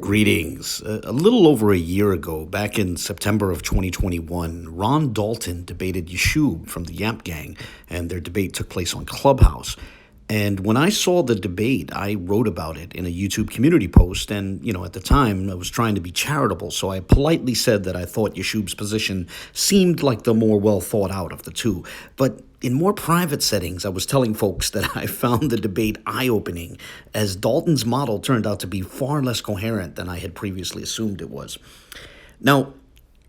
Greetings. A little over a year ago, back in September of 2021, Ron Dalton debated Yashub from the Yap Gang, and their debate took place on ClubHouse. And when I saw the debate, I wrote about it in a YouTube community post, and, at the time, I was trying to be charitable, so I politely said that I thought Yashub's position seemed like the more well thought out of the two. But in more private settings, I was telling folks that I found the debate eye-opening, as Dalton's model turned out to be far less coherent than I had previously assumed it was. Now,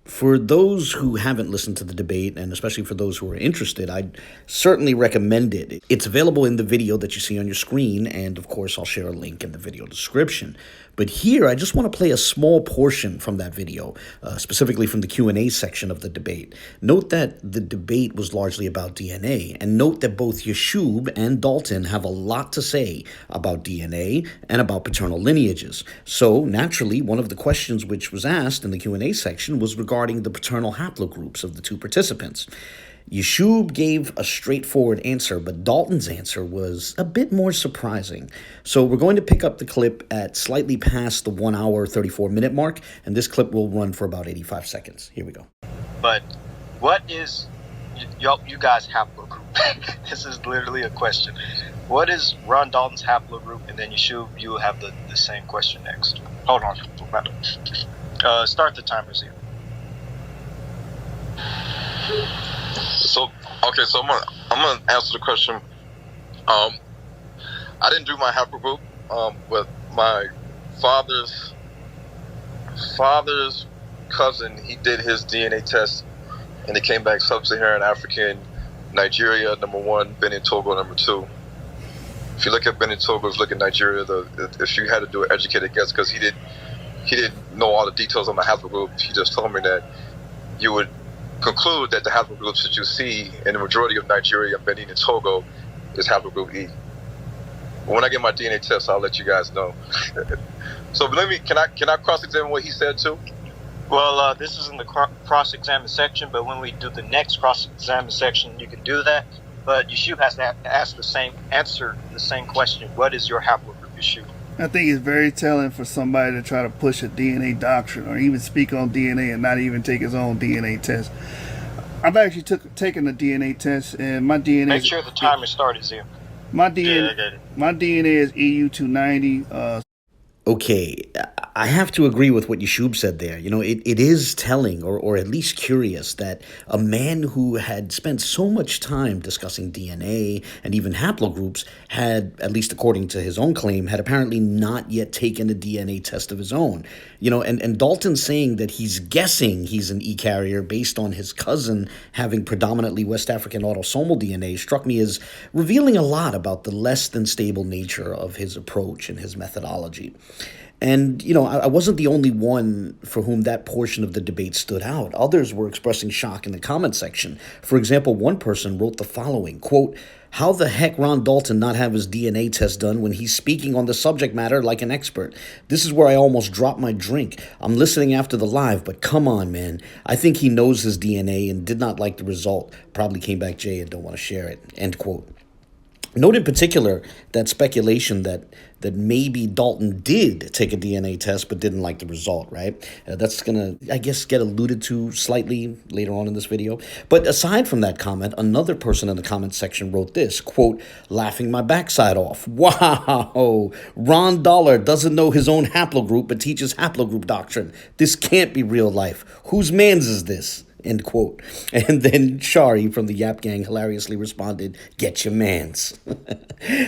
for those who haven't listened to the debate, and especially for those who are interested, I'd certainly recommend it. It's available in the video that you see on your screen, and of course I'll share a link in the video description. But here, I just want to play a small portion from that video, specifically from the Q&A section of the debate. Note that the debate was largely about DNA, and note that both Yashub and Dalton have a lot to say about DNA and about paternal lineages. So, naturally, one of the questions which was asked in the Q&A section was regarding the paternal haplogroups of the two participants. Yashub gave a straightforward answer, but Dalton's answer was a bit more surprising. So we're going to pick up the clip at slightly past the 1 hour, 34-minute mark, and this clip will run for about 85 seconds. Here we go. But what is you guys' haplogroup? This is literally a question. What is Ron Dalton's haplogroup? And then Yashub, you will have the same question next. Hold on. Start the timers here. So I'm gonna answer the question. I didn't do my haplogroup, but my father's cousin, he did his DNA test, and it came back sub-Saharan African, Nigeria #1, Benin Togo #2. If you look at Benin Togo, look at Nigeria. If you had to do an educated guess, because he didn't know all the details on the haplogroup, he just told me that you would conclude that the haplogroups that you see in the majority of Nigeria, Benin, and Togo is haplogroup E. But when I get my DNA test, I'll let you guys know. So can I cross-examine what he said too? Well, this is in the cross-examine section, but when we do the next cross-examine section, you can do that. But Yashub has to answer the same question. What is your haplogroup, Yashub? I think it's very telling for somebody to try to push a DNA doctrine or even speak on DNA and not even take his own DNA test. I've actually taken a DNA test, and my DNA. Make sure the timer started here. My DNA is EU290. Okay, I have to agree with what Yashub said there. It is telling, or at least curious, that a man who had spent so much time discussing DNA and even haplogroups had, at least according to his own claim, had apparently not yet taken a DNA test of his own. And Dalton saying that he's guessing he's an E-carrier based on his cousin having predominantly West African autosomal DNA struck me as revealing a lot about the less than stable nature of his approach and his methodology. And, I wasn't the only one for whom that portion of the debate stood out. Others were expressing shock in the comment section. For example, one person wrote the following, quote, "How the heck Ron Dalton not have his DNA test done when he's speaking on the subject matter like an expert? This is where I almost dropped my drink. I'm listening after the live, but come on, man. I think he knows his DNA and did not like the result. Probably came back Jay and don't want to share it." End quote. Note in particular that speculation that maybe Dalton did take a DNA test but didn't like the result, right? That's going to, I guess, get alluded to slightly later on in this video. But aside from that comment, another person in the comment section wrote this, quote, "Laughing my backside off. Wow, Ron Dollar doesn't know his own haplogroup but teaches haplogroup doctrine. This can't be real life. Whose mans is this?" End quote. And then Shari from the Yap Gang hilariously responded, "Get your mans."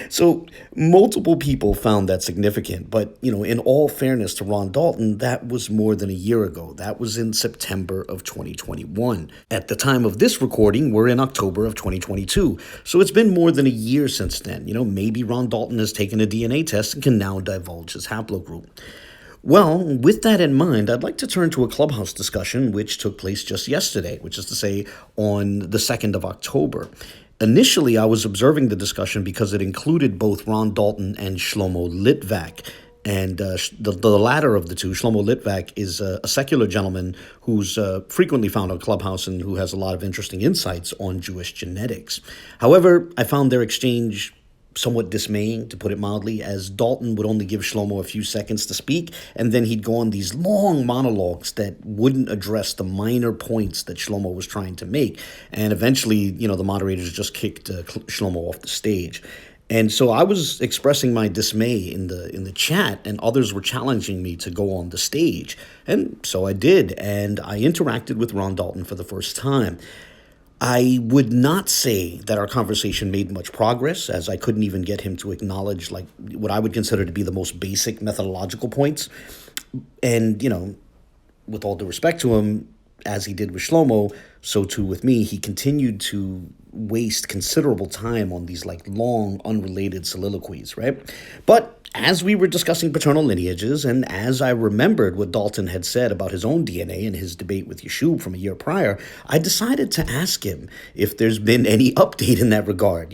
So multiple people found that significant, but, in all fairness to Ron Dalton, that was more than a year ago. That was in September of 2021. At the time of this recording, we're in October of 2022. So it's been more than a year since then. Maybe Ron Dalton has taken a DNA test and can now divulge his haplogroup. Well, with that in mind, I'd like to turn to a ClubHouse discussion which took place just yesterday, which is to say on the 2nd of October. Initially, I was observing the discussion because it included both Ron Dalton and Shlomo Litvak. And the latter of the two, Shlomo Litvak, is a secular gentleman who's frequently found on Clubhouse and who has a lot of interesting insights on Jewish genetics. However, I found their exchange somewhat dismaying, to put it mildly, as Dalton would only give Shlomo a few seconds to speak, and then he'd go on these long monologues that wouldn't address the minor points that Shlomo was trying to make. And eventually, the moderators just kicked Shlomo off the stage. And so I was expressing my dismay in the chat, and others were challenging me to go on the stage. And so I did, and I interacted with Ron Dalton for the first time. I would not say that our conversation made much progress, as I couldn't even get him to acknowledge like what I would consider to be the most basic methodological points. And, with all due respect to him, as he did with Shlomo, so too with me, he continued to waste considerable time on these like long, unrelated soliloquies, right? But as we were discussing paternal lineages, and as I remembered what Dalton had said about his own DNA in his debate with Yashub from a year prior, I decided to ask him if there's been any update in that regard,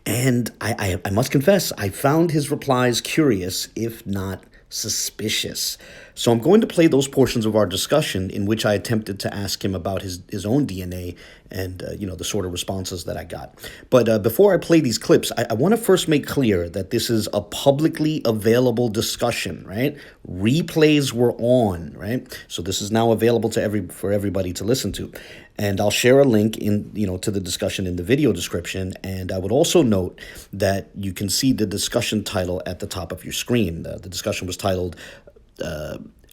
And I must confess, I found his replies curious, if not suspicious. So I'm going to play those portions of our discussion in which I attempted to ask him about his own DNA and, the sort of responses that I got. But before I play these clips, I want to first make clear that this is a publicly available discussion, right? Replays were on, right? So this is now available for everybody to listen to. And I'll share a link to the discussion in the video description. And I would also note that you can see the discussion title at the top of your screen. The discussion was titled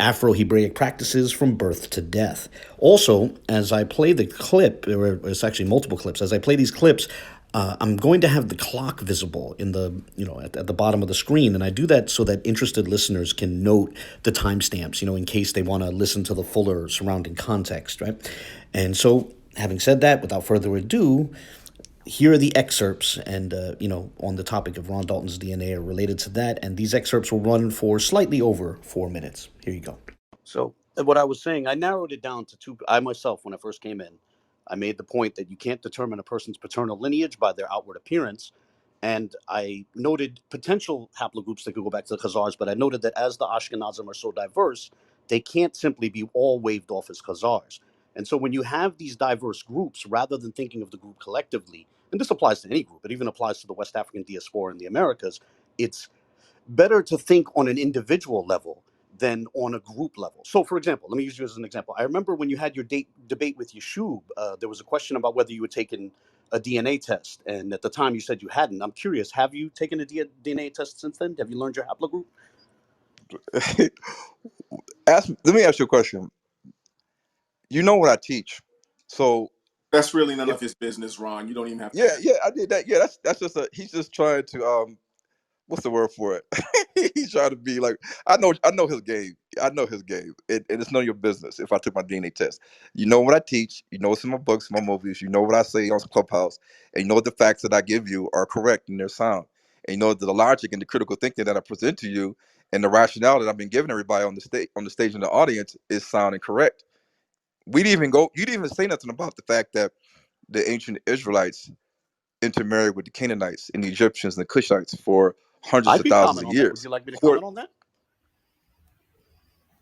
Afro Hebraic Practices from Birth to Death. Also, as I play the clip, or it's actually multiple clips, as I play these clips, I'm going to have the clock visible in at the bottom of the screen, and I do that so that interested listeners can note the timestamps, in case they want to listen to the fuller surrounding context, right? And so, having said that, without further ado, here are the excerpts, and on the topic of Ron Dalton's DNA are related to that, and these excerpts will run for slightly over 4 minutes. Here you go. So, what I was saying, I narrowed it down to two. I myself, when I first came in, I made the point that you can't determine a person's paternal lineage by their outward appearance, and I noted potential haplogroups that could go back to the Khazars, but I noted that as the Ashkenazim are so diverse, they can't simply be all waved off as Khazars. And so when you have these diverse groups, rather than thinking of the group collectively, and this applies to any group, it even applies to the West African diaspora in the Americas, it's better to think on an individual level than on a group level. So, for example, let me use you as an example. I remember when you had your debate with Yashub, there was a question about whether you had taken a DNA test. And at the time you said you hadn't. I'm curious, have you taken a DNA test since then? Have you learned your haplogroup? Let me ask you a question. You know what I teach, so that's really none of his business, Ron. You don't even have to. Yeah, I did that. Yeah, that's just he's just trying to what's the word for it? He's trying to be like, I know his game. I know his game, and it's none of your business. If I took my DNA test, you know what I teach. You know what's in my books, my movies. You know what I say on Clubhouse, and you know the facts that I give you are correct and they're sound. And you know that the logic and the critical thinking that I present to you, and the rationale that I've been giving everybody on the stage in the audience is sound and correct. We didn't even go. You didn't even say nothing about the fact that the ancient Israelites intermarried with the Canaanites and the Egyptians and the Cushites for hundreds of thousands of years. Would you like me to comment on that?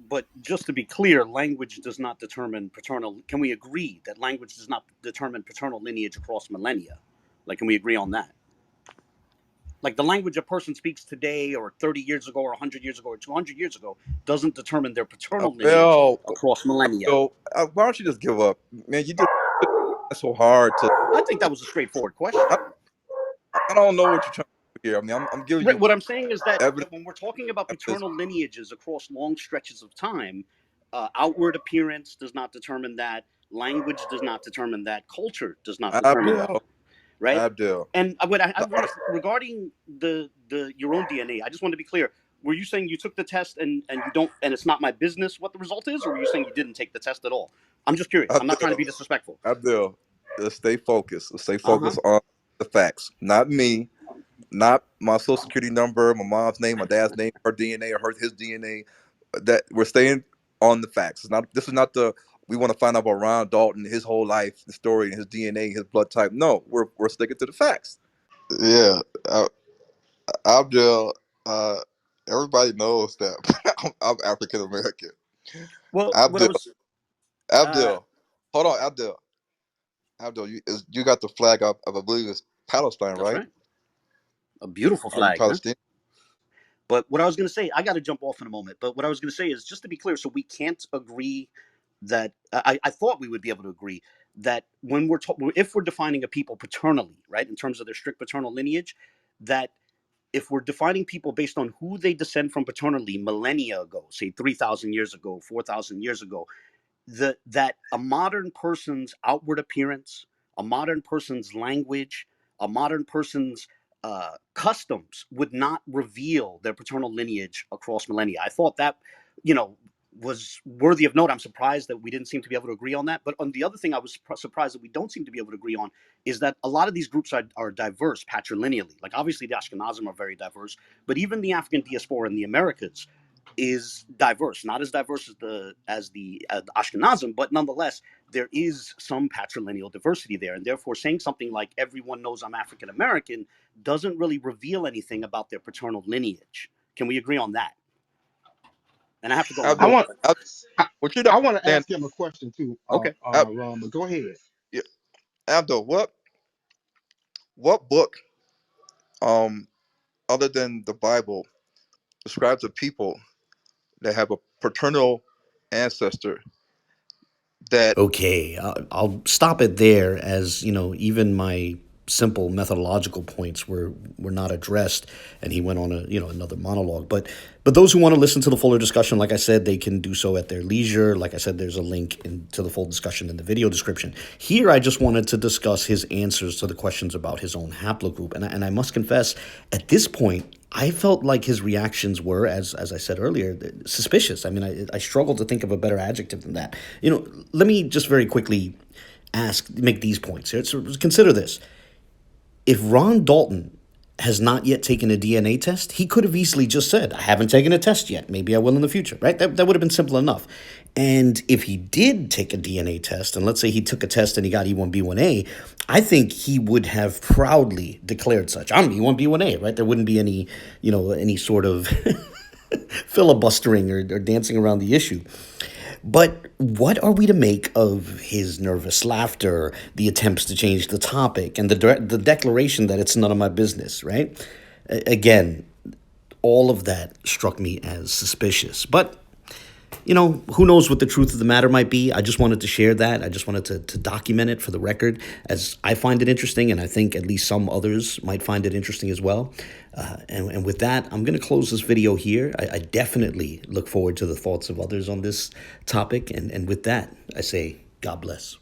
But just to be clear, language does not determine paternal. Can we agree that language does not determine paternal lineage across millennia? Like, can we agree on that? Like, the language a person speaks today or 30 years ago or 100 years ago or 200 years ago doesn't determine their paternal lineage across millennia. So why don't you just give up? Man, you just so hard to... I think that was a straightforward question. I don't know what you're trying to do here. I mean, I'm giving you... What I'm saying is that when we're talking about paternal lineages across long stretches of time, outward appearance does not determine that. Language does not determine that. Culture does not determine that. Right? Abdel. And regarding your own DNA, I just want to be clear. Were you saying you took the test and you don't, and it's not my business what the result is, or were you saying you didn't take the test at all? I'm just curious. Abdel, I'm not trying to be disrespectful. Abdel, just stay focused. Stay focused on the facts. Not me, not my social security number, my mom's name, my dad's name, her DNA or his DNA. That we're staying on the facts. This is not the we want to find out about Ron Dalton, his whole life, the story, and his DNA, his blood type. No, we're sticking to the facts. Yeah, Abdel, Everybody knows that I'm African American. Well, what I Abdul, was Abdul, hold on, Abdul, you got the flag up of, I believe it's Palestine, that's right? right. A beautiful Are you flag, huh? Palestinian? But what I was going to say, I got to jump off in a moment. But what I was going to say is just to be clear, so we can't agree that I thought we would be able to agree that when if we're defining a people paternally, right, in terms of their strict paternal lineage, that if we're defining people based on who they descend from paternally millennia ago, say 3,000 years ago, 4,000 years ago, that a modern person's outward appearance, a modern person's language, a modern person's customs would not reveal their paternal lineage across millennia. I thought that, you know, was worthy of note. I'm surprised that we didn't seem to be able to agree on that. But on the other thing, I was surprised that we don't seem to be able to agree on is that a lot of these groups are diverse patrilineally. Like obviously the Ashkenazim are very diverse, but even the African diaspora in the Americas is diverse, not as diverse as the Ashkenazim, but nonetheless, there is some patrilineal diversity there. And therefore, saying something like everyone knows I'm African American doesn't really reveal anything about their paternal lineage. Can we agree on that? And I have to go in a I Abdul, moment. want But I, what you don't I want to understand, ask him a question too, okay. Ron. But go ahead. yeah, Abdul, what book, um, other than the Bible, describes a people that have a paternal ancestor that Okay, I'll stop it there, as you know, even my simple methodological points were not addressed, and he went on another monologue. But those who want to listen to the fuller discussion, like I said, they can do so at their leisure. Like I said, there's a link to the full discussion in the video description. Here, I just wanted to discuss his answers to the questions about his own haplogroup, and I must confess, at this point, I felt like his reactions were, as I said earlier, suspicious. I mean, I struggle to think of a better adjective than that. Let me just very quickly make these points here. So consider this. If Ron Dalton has not yet taken a DNA test, he could have easily just said, I haven't taken a test yet. Maybe I will in the future, right? That would have been simple enough. And if he did take a DNA test, and let's say he took a test and he got E1B1A, I think he would have proudly declared such. I'm E1B1A, right? There wouldn't be any sort of filibustering or dancing around the issue. But what are we to make of his nervous laughter, the attempts to change the topic, and the declaration that it's none of my business, right? Again, all of that struck me as suspicious. But, who knows what the truth of the matter might be. I just wanted to share that. I just wanted to document it for the record, as I find it interesting, and I think at least some others might find it interesting as well. And with that, I'm going to close this video here. I definitely look forward to the thoughts of others on this topic. And with that, I say, God bless.